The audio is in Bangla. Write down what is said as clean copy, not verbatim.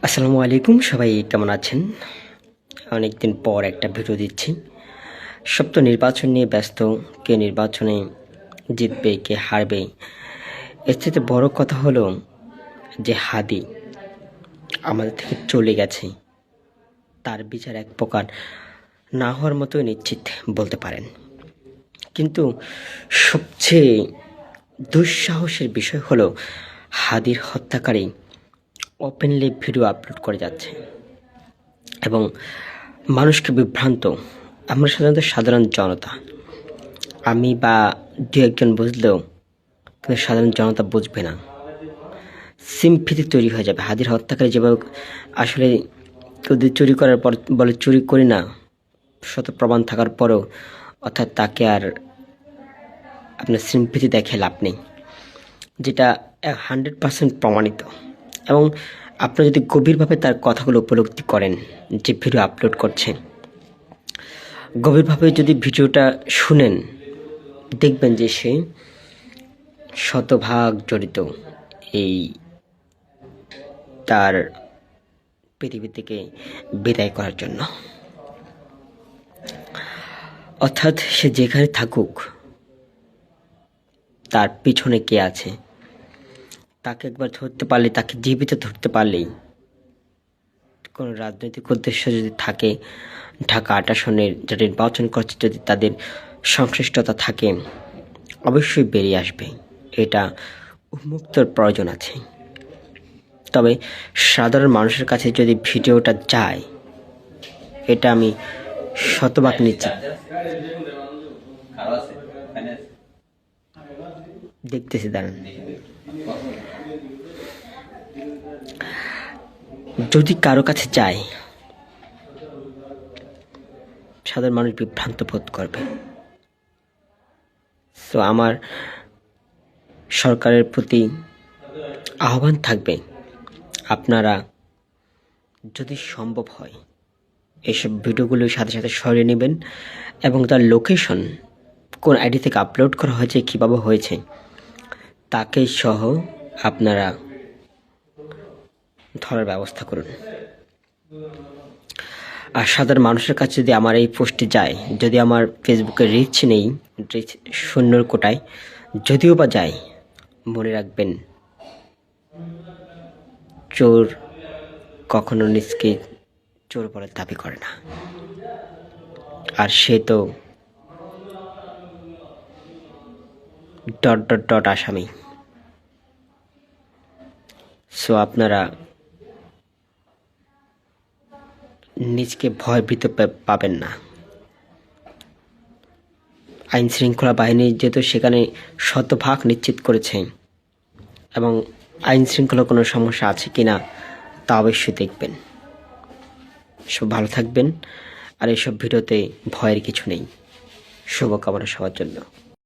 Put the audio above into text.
আসসালামু আলাইকুম, সবাই কেমন আছেন? অনেকদিন পর একটা ভিডিও দিচ্ছি। সব তো নির্বাচন নিয়ে ব্যস্ত, কে নির্বাচনে জিতবে কে হারবে। এর থেকে বড় কথা হলো যে হাদি আমাদের থেকে চলে গেছে, তার বিচার এক প্রকার না হওয়ার মতোই নিশ্চিত বলতে পারেন। কিন্তু সবচেয়ে দুঃসাহসের বিষয় হলো হাদির হত্যাকারী ওপেনলি ভিডিও আপলোড করে যাচ্ছে এবং মানুষকে বিভ্রান্ত। আমরা সাধারণ জনতা, আমি বা দু একজন বুঝলেও কিন্তু সাধারণ জনতা বুঝবে না। সিম্পিতি তৈরি হয়ে যাবে। হাদির হত্যাকারী যেভাবে আসলে কেউ যদি চুরি করার পর বলে চুরি করি না, শত প্রমাণ থাকার পরেও, অর্থাৎ তাকে আর আপনার সিম্পিতি দেখে লাভ নেই, যেটা 100% প্রমাণিত। এবং আপনি যদি গভীরভাবে তার কথাগুলো উপলব্ধি করেন, যে ভিডিও আপলোড করছে, গভীরভাবে যদি ভিডিওটা শুনেন, দেখবেন যে সে শতভাগ জড়িত এই তার পৃথিবী থেকে বিদায় করার জন্য। অর্থাৎ সে যেখানে থাকুক, তার পিছনে কে আছে তাকে একবার ধরতে পারলে, তাকে জীবিত ধরতে পারলেই, কোনো রাজনৈতিক উদ্দেশ্য যদি থাকে, ঢাকা ৮ আসনের যারা নির্বাচন করছে যদি তাদের সংশ্লিষ্টতা থাকে, অবশ্যই বেরিয়ে আসবে। এটা উন্মুক্তর প্রয়োজন আছে। তবে সাধারণ মানুষের কাছে যদি ভিডিওটা যায়, এটা আমি শতভাগ নিশ্চিত। দেখতেছি, দাঁড়ান। যদি কারো কাছে যায়, সাধারণ মানুষ বিভ্রান্ত বোধ করবে। তো আমার সরকারের প্রতি আহ্বান থাকবে, আপনারা যদি সম্ভব হয় এইসব ভিডিওগুলোর সাথে সাথে সরিয়ে নেবেন এবং তার লোকেশন কোন আইডি থেকে আপলোড করা হয়েছে, কীভাবে হয়েছে, তাকে সহ আপনারা ধরার ব্যবস্থা করুন। আর সাধারণ মানুষের কাছে যদি আমার এই পোস্টটি যায়, যদি আমার ফেসবুকে রিচ নেই, রিচ শূন্যর কোটায়, যদিও বা যায়, মনে রাখবেন চোর কখনো নিজকে চোর বলে দাবি করে না। আর সে তো আসামি। সো আপনারা নিজকে ভয়ভীত পাবেন না। আইন শৃঙ্খলা বাহিনী যেহেতু সেখানে শতভাগ নিশ্চিত করেছে এবং আইন শৃঙ্খলা কোনো সমস্যা আছে কিনা তা অবশ্যই দেখবেন। সব ভালো থাকবেন। আর এইসব ভিডিওতে ভয়ের কিছু নেই। শুভকামনা সবার জন্য।